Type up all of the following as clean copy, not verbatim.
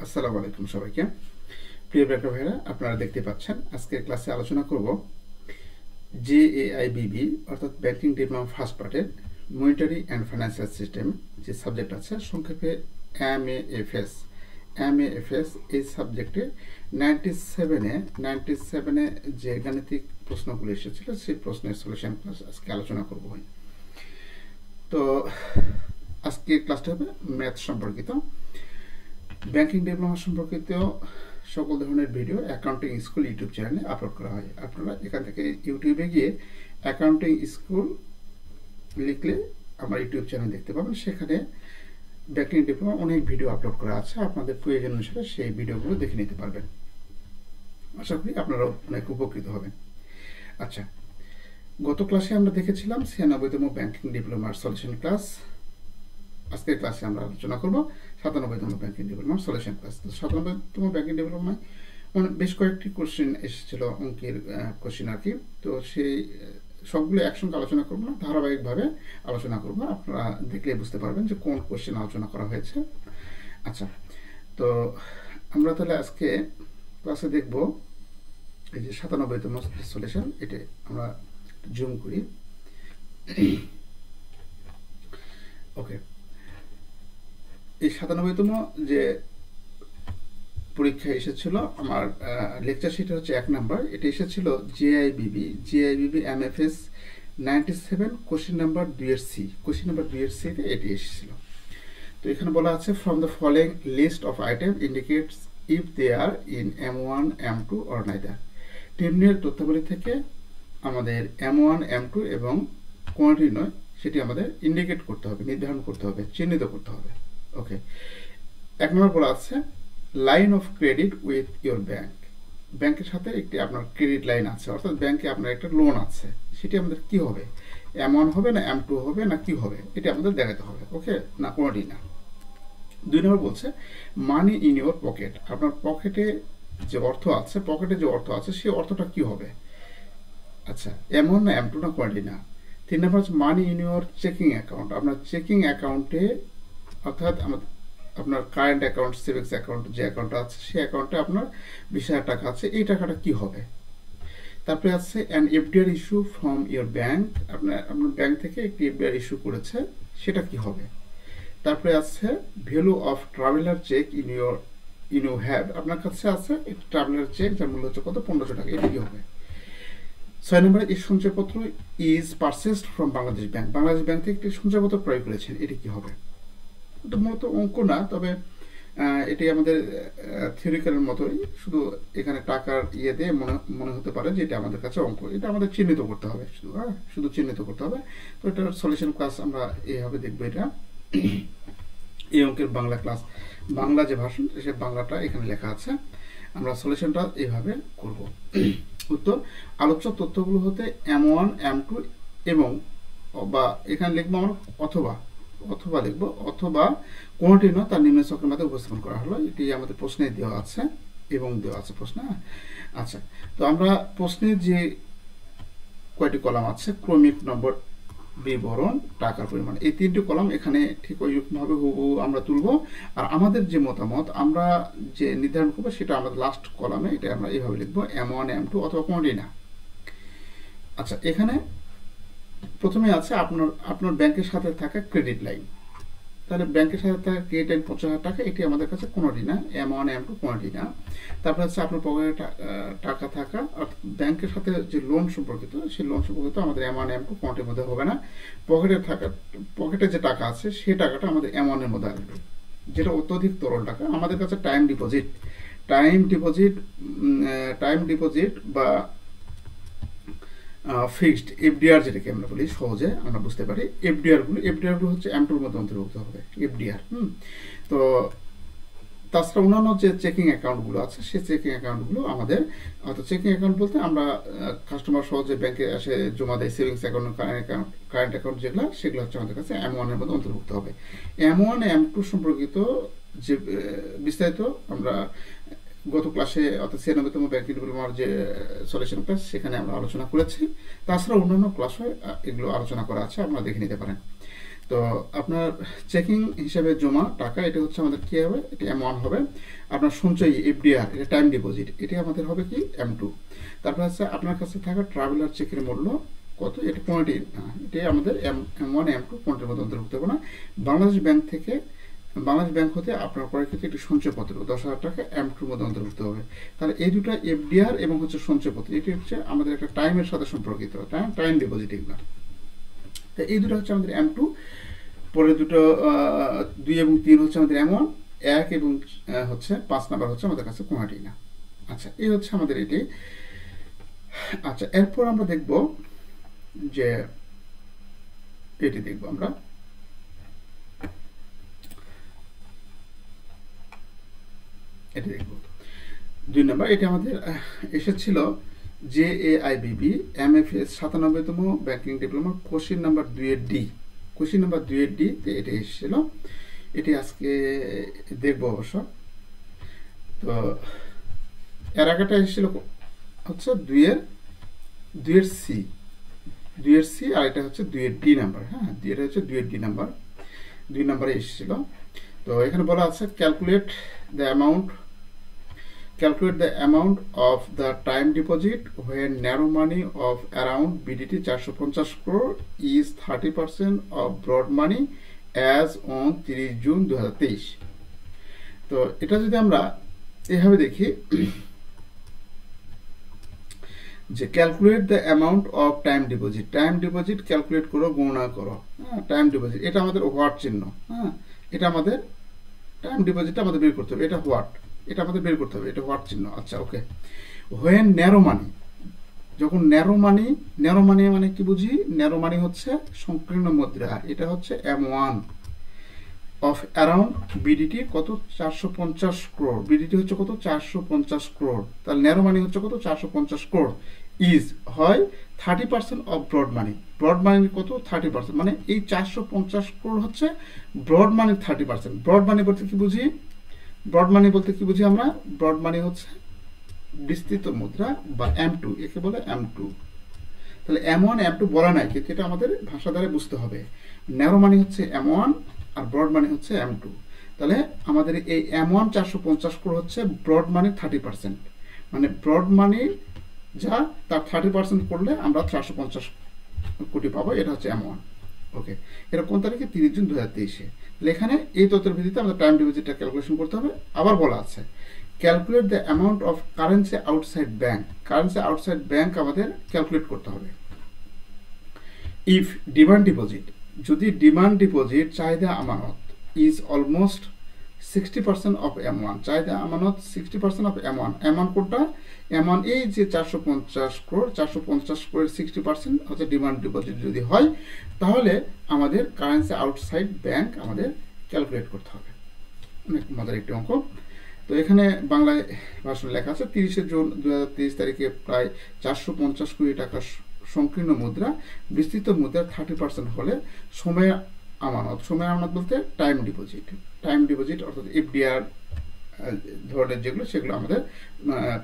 আসসালামু আলাইকুম সবাইকে। প্রিয় ব্যাংকার ভাইরা, আপনারা দেখতে পাচ্ছেন আজকের ক্লাসে আলোচনা করব জেএআইবিবি অর্থাৎ ব্যাংকিং ডিপ্লোমা ফার্স্ট পার্টের মনিটারি অ্যান্ড ফাইন্যান্সিয়াল সিস্টেম যে সাবজেক্ট আছে, সংক্ষেপে এমএএফএস। এমএএফএস এই সাবজেক্টে 97-এ যে গাণিতিক প্রশ্নগুলো এসেছিল সেই প্রশ্নের সলিউশন ক্লাস আজকে আলোচনা করব। তো আজকে ক্লাসটা হবে ম্যাথ সম্পর্কিত। ব্যাংকিং ডিপ্লোমা সম্পর্কিত সকল ধরনের ভিডিও অ্যাকাউন্টিং স্কুল ইউটিউব চ্যানেলে আপলোড করা হয়। আপনারা এখান থেকে ইউটিউবে গিয়ে অ্যাকাউন্টিং স্কুল লিখলে আমার ইউটিউব চ্যানেল দেখতে পাবেন। সেখানে ব্যাংকিং ডিপ্লোমা অনেক ভিডিও আপলোড করা আছে, আপনাদের প্রয়োজন অনুসারে সেই ভিডিওগুলো দেখে নিতে পারবেন। আশা করি আপনারাও অনেক উপকৃত হবেন। আচ্ছা, গত ক্লাসে আমরা দেখেছিলাম 96তম ব্যাংকিং ডিপ্লোমার সলিউশন ক্লাস। আজকের ক্লাসে আমরা আলোচনা করব 97তম ব্যাংকিং ডিপ্লোমার সলিউশন ক্লাস। তো 97তম ব্যাংকিং ডিপ্লোমায় বেশ কয়েকটি কোশ্চেন এসেছিল, অঙ্কের কোশ্চেন আর কি। তো সেই সবগুলো একসঙ্গে আলোচনা করবো না, ধারাবাহিকভাবে আলোচনা করবো। আপনারা দেখলে বুঝতে পারবেন যে কোন কোশ্চেন আলোচনা করা হয়েছে। আচ্ছা, তো আমরা তাহলে আজকে ক্লাসে দেখব এই যে 97তম সলিউশন। এটা আমরা জুম করি। ওকে, এই 97তম যে পরীক্ষা এসেছিল আমার লেকচার শিট হচ্ছে 1 নাম্বার। এটা এসেছিল JAIBB MFS 97 question number 2 question number 2 এটি এসেছিল। তো এখানে বলা আছে from the following list of item indicates if they are in M1 M2 or neither. নিম্নের তথ্যাবলী থেকে আমাদের M1 M2 এবং কোনটি নয় সেটি আমাদের ইন্ডিকেট করতে হবে, নির্ধারণ করতে হবে, চিহ্নিত করতে হবে। ওকে, 1 নম্বর বলা আছে line of credit with your bank. ব্যাংকের সাথে একটি আপনার ক্রেডিট লাইন আছে, অর্থাৎ ব্যাংকে আপনার একটা লোন আছে। সেটি আমাদের কি হবে, M1 হবে না M2 হবে না কি হবে, এটা আমাদের দেখাতে হবে। ওকে, না কোনোটি না। 2 নম্বর বলছে মানি ইন ইয়োর পকেট। আপনার পকেটে যে অর্থ আছে, সেই অর্থটা কি হবে। আচ্ছা, M1 না M2 না কোনোটি না। 3 নম্বর হচ্ছে মানি ইন ইয়োর চেকিং অ্যাকাউন্ট। আপনার চেকিং অ্যাকাউন্টে, অর্থাৎ আপনার কারেন্ট অ্যাকাউন্ট, সেভিংস অ্যাকাউন্ট যে অ্যাকাউন্ট আছে, সেই অ্যাকাউন্টে আপনার 20,000 টাকা আছে, এই টাকাটা কি হবে। তারপরে আছে an FDR issue from your bank. আপনার ব্যাংক থেকে একটি এফডিআর ইস্যু করেছে, সেটা কি হবে। তারপরে আছে value of traveller cheque in you have. আপনার কাছে আছে একটি ট্রাভেলার চেক যার মূল্য হচ্ছে কত, 1500 টাকা, এটা কি হবে। 6 নম্বরে এই সঞ্চয়পত্র is purchased from Bangladesh bank. Bangladesh bank থেকে একটি সঞ্চয়পত্র ক্রয় করেছেন, এটি কি হবে। এটা মূলত অঙ্ক না, তবে এটি আমাদের থিওরিক্যালের মতোই, শুধু এখানে টাকার দিয়ে মনে হতে পারে যে এটা আমাদের কাছে অঙ্ক। এটা আমাদের চিহ্নিত করতে হবে, শুধু চিহ্নিত করতে হবে। তো এটার সলিউশন ক্লাস আমরা এইভাবে দেখবো। এটা এই অঙ্কের বাংলা ক্লাস, বাংলা যে ভার্সন সে বাংলাটা এখানে লেখা আছে। আমরা সলিউশনটা এইভাবে করব। উত্তর আলোচ্য তথ্যগুলো হতে M1 M2 এবং বা এখানে লিখবো আমরা অথবা লিখবো, অথবা কোনটি নয় তার নিম্ন ছকের মধ্যে উপস্থাপন করা হলো। এটি আমাদের প্রশ্নে দেওয়া আছে এবং দেওয়া আছে প্রশ্নে। আচ্ছা, তো আমরা প্রশ্নের যে কয়টি কলাম আছে, ক্রমিক নম্বর, বিবরণ, টাকার পরিমাণ, এই 3টি কলাম এখানে ঠিক ওইরকমভাবে হুবহু আমরা তুলবো। আর আমাদের যে মতামত আমরা যে নির্ধারণ করবো সেটা আমাদের লাস্ট কলামে, এটা আমরা এইভাবে লিখবো M1 M2 অথবা কোনটি না। আচ্ছা, এখানে প্রথমে আছে আপনার ব্যাংকের সাথে থাকা ক্রেডিট লাইন। তাহলে ব্যাংকের সাথে থাকা ক্রেডিট লাইন 50,000 টাকা, এটি আমাদের কাছে কোনোটি না, M1 M2 কোনোটি না। তারপরে হচ্ছে আপনার পকেটে টাকা থাকা, অর্থাৎ ব্যাংকের সাথে যে লোন সম্পর্কিত, সেই লোন সম্পর্কিত আমাদের M1 M2 কোনোটির মধ্যে হবে না। পকেটে যে টাকা আছে সেই টাকাটা আমাদের M1 এর মধ্যে আসবে, যেটা অত্যধিক তরল টাকা। আমাদের কাছে টাইম ডিপোজিট বা ফিক্সড এফডিআর যেটাকে আমরা বলি, সহজে আমরা বুঝতে পারি, এফডিআর গুলো হচ্ছে M2 মধ্যে অন্তর্ভুক্ত হবে, এফডিআর। তো তাছাড়া অন্যান্য যে চেকিং অ্যাকাউন্টগুলো আছে, সেই চেকিং অ্যাকাউন্টগুলো আমাদের, অর্থাৎ চেকিং অ্যাকাউন্ট বলতে আমরা কাস্টমার সহজে ব্যাংকে এসে জমা দেয়, সেভিংস অ্যাকাউন্ট, কারেন্ট অ্যাকাউন্ট যেগুলো, সেগুলো হচ্ছে আমাদের কাছে M1 এর মধ্যে অন্তর্ভুক্ত হবে। M1 M2 সম্পর্কিত যে বিস্তারিত আমরা গত ক্লাসে, অর্থাৎ 96তম ব্যাংকিং ডিপ্লোমার যে সলিউশন ক্লাস, সেখানে আমরা আলোচনা করেছি। তাছাড়া অন্যান্য ক্লাসে এগুলো আলোচনা করা আছে, আপনারা দেখে নিতে পারেন। তো আপনার চেকিং হিসাবে জমা টাকা এটা হচ্ছে আমাদের কি হবে, এটা M1 হবে। আপনার সঞ্চয়ী এফডিআর, এটা টাইম ডিপোজিট, এটা আমাদের হবে কি M2। তারপর হচ্ছে আপনার কাছে থাকা ট্রাভেলার চেকের মূল্য কত, এটা কোয়ান্টিটি না, এটাই আমাদের M1 M2 কোয়ান্টিটির মধ্যে অন্তর্ভুক্ত হবে না। বাংলাদেশ ব্যাংক হতে আপনার ক্রয়কৃত একটি সঞ্চয়পত্র 10,000 টাকা M2 মধ্যে অন্তর্ভুক্ত হবে। তাহলে এই দুটো এফডিআর এবং হচ্ছে সঞ্চয়পত্র, এটি হচ্ছে আমাদের একটা টাইমের সাথে সম্পর্কিত, টাইম ডিপোজিট এগুলো। তো এই দুটো হচ্ছে আমাদের M2। পরে দুটো 2 এবং 3 হচ্ছে আমাদের M1, 1 এবং হচ্ছে 5 নাম্বার হচ্ছে আমাদের কাছে কোয়ান্টিটি না। আচ্ছা, এই হচ্ছে আমাদের এটি। আচ্ছা, এরপর আমরা দেখব যে এটি দেখব আমরা এটি দেখব 2 নাম্বার। এটা আমাদের এসেছিল JAIBB MFS 97তম ব্যাংকিং ডিপ্লোমা কোশ্চেন নাম্বার 2 এর ডি, কোশ্চেন নাম্বার 2 এর ডি তে এটা এসেছিল। এটি আজকে দেখব অবশ্য। তো এর আগেটা এসেছিল হচ্ছে 2 এর সি, আর এটা হচ্ছে 2 এর ডি নাম্বার। হ্যাঁ, এটা হচ্ছে 2 এর ডি নাম্বার, 2 নাম্বারে এসেছিল। তো এখানে বলা আছে calculate the amount of the time deposit when narrow money of around BDT 450 crore is 30% of broad money as on 30 June 2023। তো এটা যদি আমরা এভাবে দেখি যে calculate the amount of time deposit calculate করো, গণনা করো। হ্যাঁ, টাইম ডিপোজিট এটা আমাদের হোয়াট চিহ্ন। হ্যাঁ, এটা আমাদের টাইম ডিপোজিটটা আমাদের বের করতে হবে, এটা হোয়াট, এটা আমাদের বের করতে হবে, এটা হোয়াট চিহ্ন। আচ্ছা, ওকে। হোয়েন ন্যারো মানি, যখন ন্যারো মানি মানে কি বুঝি, ন্যারো মানি হচ্ছে সংকীর্ণ মুদ্রা, এটা হচ্ছে M1 অফ অ্যারাউন্ড বিডিটি কত 450 crore, বিডিটি হচ্ছে কত 450 crore, তাহলে ন্যারো মানি হচ্ছে কত 450 crore ইজ হয় 30% অফ ব্রড মানি কত 30%, মানে এই 450 crore হচ্ছে ব্রড মানির 30%। ব্রড মানি বলতে কি বুঝি, আমরা ব্রড মানি হচ্ছে বিস্তৃত মুদ্রা বা M2, একে বলে M2। তাহলে M1 M2 বলা নাই, কিন্তু এটা আমাদের ভাষা দ্বারা বুঝতে হবে। ন্যারো মানি হচ্ছে M1 আর ব্রড মানি হচ্ছে M2। তাহলে আমাদের এই M1 450 crore হচ্ছে ব্রড মানির 30%, মানে ব্রড মানি যা তার 30% করলে আমরা 450 কোটি পাবো, এটা হচ্ছে M1। ওকে, এটা কোন তারিখে 30 জুন 2023-এ। তাহলে এখানে এই তথ্যের ভিত্তিতে আমাদের টাইম ডিপোজিটটা ক্যালকুলেশন করতে হবে। আবার বলা আছে calculate the amount of currency outside bank আমাদের ক্যালকুলেট করতে হবে। ইফ ডিমান্ড ডিপোজিট, যদি ডিমান্ড ডিপোজিট চাহিদা আমানত ইজ অলমোস্ট 60% অফ M1, চাহিদা আমানত 60% অফ M1 কোনটা, M1 এই যে 450 crore 60% হচ্ছে ডিমান্ড ডিপোজিট যদি হয়, তাহলে আমাদের কারেন্সি আউটসাইড ব্যাংক আমাদের ক্যালকুলেট করতে হবে। অনেক মজার একটি অঙ্ক। তো এখানে বাংলায় ভাষণ লেখা আছে 30 জুন 2023 তারিখে প্রায় 450 কোটি টাকা সংকীর্ণ মুদ্রা বিস্তৃত মুদ্রার 30% হলে সময় আমানত বলতে টাইম ডিপোজিট অর্থাৎ এফডিআর ধরনের যেগুলো, সেগুলো আমাদের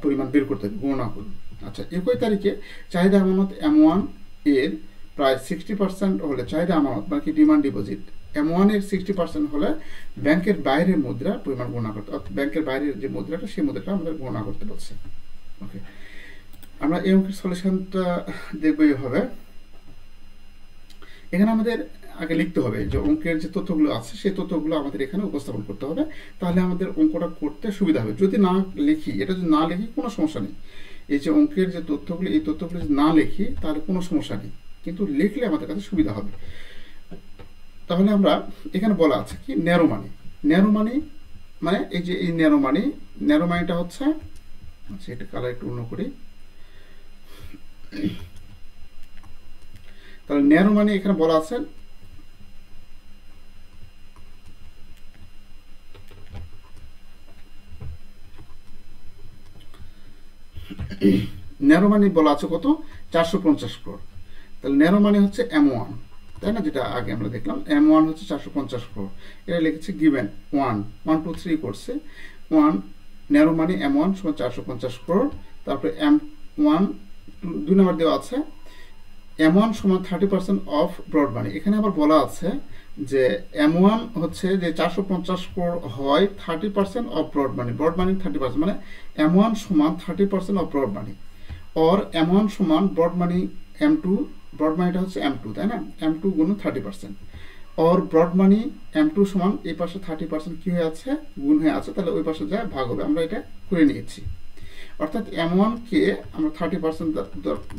পরিমাণ বের করতে হবে, গণনা করুন। আচ্ছা, 21 তারিখে চাহিদা আমানত M1 এর প্রায় 60% হলে, চাহিদা আমানত মানে কি ডিমান্ড ডিপোজিট M1 এর 60% হলে ব্যাংকের বাইরের মুদ্রা পরিমাণ গণনা করতে, অর্থাৎ ব্যাংকের বাইরের যে মুদ্রাটা সেই মুদ্রাটা আমাদের গণনা করতে বলছে। ওকে, আমরা এই অঙ্কের সলিউশনটা দেখব এইভাবে। এখানে আমাদের আগে লিখতে হবে যে অঙ্কের যে তথ্যগুলো আছে সেই তথ্যগুলো আমাদের এখানে উপস্থাপন করতে হবে, তাহলে আমাদের অঙ্কটা করতে সুবিধা হবে। যদি না লিখি, এটা যদি না লিখি কোনো সমস্যা নেই, এই যে অঙ্কের যে তথ্যগুলো এই তথ্যগুলো যদি না লিখি তাহলে কোনো সমস্যা নেই, কিন্তু লিখলে আমাদের কাছে সুবিধা হবে। তাহলে আমরা এখানে বলা আছে কি ন্যারো মানি মানে এই যে এই ন্যারো মানিটা হচ্ছে, আচ্ছা এটা কালার একটু অন্য করি। তাহলে ন্যারো মানি এখানে বলা আছে ন্যারো মানি বলা আছে কত 450 crore। তাহলে ন্যারো মানি হচ্ছে M1, তাই না, যেটা আগে আমরা দেখলাম M1 হচ্ছে 450 crore। এটা লিখেছে গিভেন 1 2 3 করছে 1 ন্যারো মানি M1 সমান 450 crore। তারপরে M1 2 নম্বর দেওয়া আছে M1 সমান 30% অফ ব্রড মানি। এখানে আবার বলা আছে যে M1 হচ্ছে যে 450 crore হয় 30% অফ ব্রড মানি, ব্রড মানি 30%, মানে M1 সমান 30% of broad money, or M1 সমান ব্রড মানি M2, ব্রড মানিটা হচ্ছে M2 তাই না, M2 গুণ 30%, অর ব্রড মানি M2 সমান এই পাশে 30% কি হয়ে আছে, গুণ হয়ে আছে, তাহলে ওই পাশে যায় ভাগ হবে। আমরা এটা করে নিয়েছি, অর্থাৎ M1 কে আমরা 30%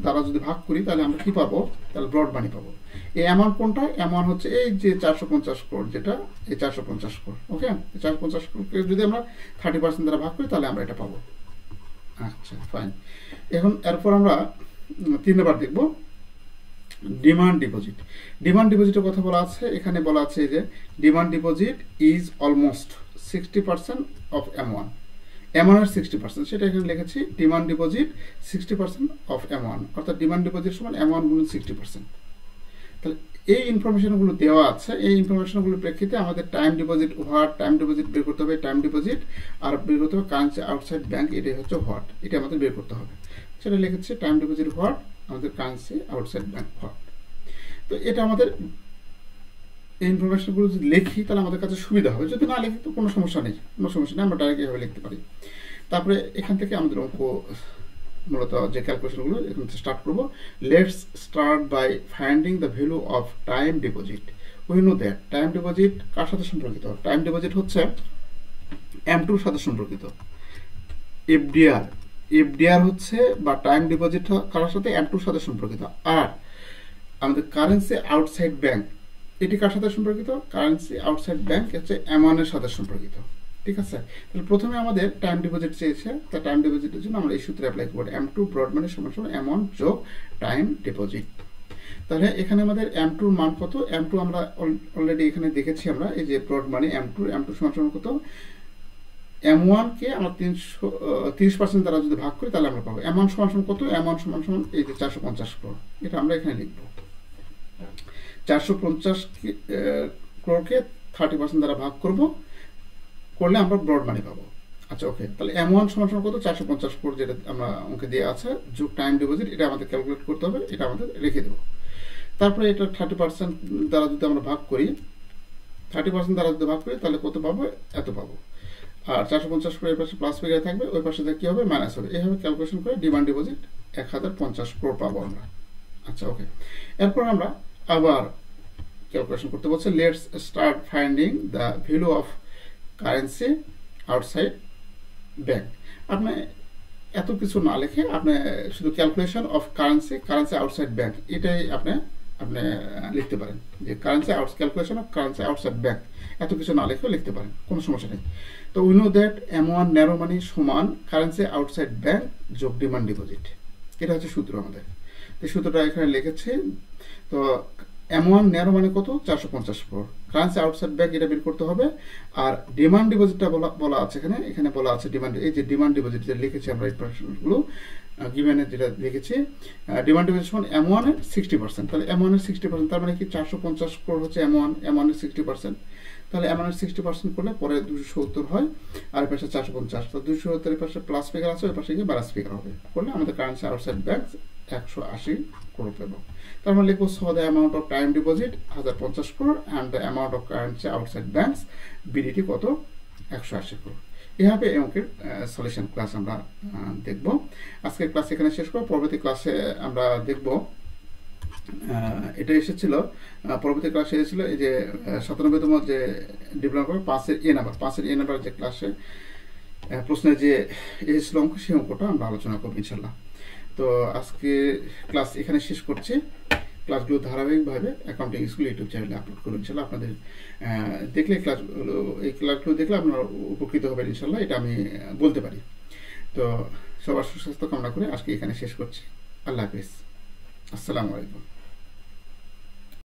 দ্বারা যদি ভাগ করি তাহলে আমরা কি পাবো, তাহলে ব্রড মানি পাবো। এই অ্যামাউন্ট কোনটা, অ্যামাউন্ট হচ্ছে এই যে 450 crore, যেটা এই 450 crore। ওকে, 450 crore যদি আমরা 30% দ্বারা ভাগ করি তাহলে আমরা এটা পাবো। আচ্ছা ফাইন। এখন এরপর আমরা 3 নাম্বার দেখব ডিমান্ড ডিপোজিট। ডিমান্ড ডিপোজিটের কথা বলা আছে, এখানে বলা আছে যে demand deposit is almost 60% of M1, M1 এর 60%, সেটা এখানে লিখেছি ডিমান্ড ডিপোজিট 60% অফ M1, অর্থাৎ ডিমান্ড ডিপোজিট সমান M1 গুণ 60%। তাহলে এই ইনফরমেশনগুলো দেওয়া আছে, এই ইনফরমেশনগুলোর প্রেক্ষিতে আমাদের time deposit what, time deposit বের করতে হবে, টাইম ডিপোজিট আর বের করতে হবে কারেন্সি আউটসাইড ব্যাংক, এটাই হচ্ছে হোয়াট, এটা আমাদের বের করতে হবে। সেটা লিখেছি টাইম ডিপোজিট হোয়াট, আমাদের কারেন্সি আউটসাইড ব্যাংক হোয়াট। তো এটা আমাদের এই ইনফরমেশনগুলো যদি লিখি তাহলে আমাদের কাছে সুবিধা হবে, যদি না লিখি তো কোনো সমস্যা নেই, কোনো সমস্যা নেই, আমরা ডাইরেক্ট এভাবে লিখতে পারি। তারপরে এখান থেকে আমাদের অঙ্ক মূলত যে ক্যালকুলেশনগুলো এখান থেকে স্টার্ট করবো। Let's start by finding the value of time deposit. We know that time deposit কার সাথে সম্পর্কিত, টাইম ডিপোজিট হচ্ছে M2 এর সাথে সম্পর্কিত। এফডিআর, এফডিআর হচ্ছে বা টাইম ডিপোজিট কার সাথে, M2 এর সাথে সম্পর্কিত। আর আমাদের কারেন্সি আউটসাইড ব্যাংক, এটি কার সাথে সম্পর্কিত, কারেন্সি আউটসাইড ব্যাংক হচ্ছে M1 এর সাথে সম্পর্কিত। ঠিক আছে, তাহলে প্রথমে আমাদের টাইম ডিপোজিট চেয়েছে, তা টাইম ডিপোজিটের জন্য আমরা এই সূত্রে অ্যাপ্লাই করব, M2 ব্রড মানি সমান সমান M1 যোগ টাইম ডিপোজিট। তাহলে এখানে আমাদের M2 এর মান কত, M2 আমরা অলরেডি এখানে দেখেছি, আমরা এই যে ব্রড মানি M2 সমান সমান কত, M1 কে আমরা 30% দ্বারা যদি ভাগ করি তাহলে আমরা পাবো M1 সমান সমান কত, M1 সমান সমান এই যে 450 crore, এটা আমরা এখানে লিখব। 450 crore-কে 30% দ্বারা ভাগ করলে আমরা ব্রড মানি পাবো। আচ্ছা ওকে, তাহলে M1 সমান সমান কত, 450 crore, যেটা আমরা অঙ্কে দেওয়া আছে, যোগ টাইম ডিপোজিট, এটা আমাদের ক্যালকুলেট করতে হবে, এটা আমাদের রেখে দেবো। তারপরে এটা 30% দ্বারা যদি আমরা ভাগ করি, 30% দ্বারা যদি ভাগ করি তাহলে কত পাবো, এত পাবো। আর 450 crore এর পাশে প্লাস ফিগার থাকবে, ওই পাশে কি হবে, মাইনাস হবে। এইভাবে ক্যালকুলেশন করে ডিমান্ড ডিপোজিট 1050 crore পাবো আমরা। আচ্ছা ওকে, এরপর আমরা আবার ক্যালকুলেশন করতে বলছে। Let's start finding the value of currency outside bank. আপনি এত কিছু না লিখে আপনি শুধু calculation of currency outside bank, এটাই আপনি লিখতে পারেন, যে calculation of currency outside bank, এত কিছু না লিখেও লিখতে পারেন, কোনো সমস্যা নেই। তো we know that M1 narrow money সমান কারেন্সি আউটসাইড ব্যাংক যোগ ডিমান্ড ডিপোজিট, এটা হচ্ছে সূত্র আমাদের। এই সূত্রটা এখানে লিখেছি। তো M1 ন্যারো মানে কত, 450 crore, কারেন্সি আউটসাইড ব্যাংক এটা বের করতে হবে। আর ডিমান্ড ডিপোজিটটা বলা আছে এখানে বলা আছে ডিমান্ড, এই যে ডিমান্ড ডিপোজিট যেটা লিখেছি আমরা, এই পার্সেন্টগুলো গিভেনে যেটা লিখেছি, ডিমান্ড ডিপোজিট সমান M1 এর 60%, তাহলে M1 এর 60%, তার মানে কি 450 crore হচ্ছে M1 এর 60%, তাহলে M1 এর 60% করলে পরে 270 হয়, আর এই পাশে 450, তো 270 এর পাশে প্লাস ফিগার আছে, ওই পাশে গিয়ে মাইনাস ফিগার হবে, করলে আমাদের কারেন্সি আউটসাইড ব্যাংক 180 crore পাবো। তার মানে লিখবো so the amount of time deposit 1050 crore and the amount of currency outside banks BDT কত, 180 crore। এভাবে এই অঙ্কের সলিউশন ক্লাস আমরা দেখব। আজকের ক্লাস এখানে শেষ করব, পরবর্তী ক্লাসে আমরা দেখব, এটা এসেছিল পরবর্তী ক্লাসে এসেছিল এই যে 97তম যে ডিপ্লোমা করে 5-এর এ নাম্বার যে ক্লাসে প্রশ্নের যে এসেছিল অঙ্ক, সেই অঙ্কটা আমরা আলোচনা করবো ইনশাল্লাহ। তো আজকে ক্লাস এখানে শেষ করছি। ক্লাসগুলো ধারাবাহিকভাবে অ্যাকাউন্টিং স্কুল ইউটিউব চ্যানেলে আপলোড করবো ইনশাল্লাহ। আপনাদের দেখলে এই ক্লাসগুলো দেখলে আপনারা উপকৃত হবেন ইনশাল্লাহ, এটা আমি বলতে পারি। তো সবার সুস্বাস্থ্য কামনা করে আজকে এখানে শেষ করছি। আল্লাহ হাফিজ, আসসালামু আলাইকুম।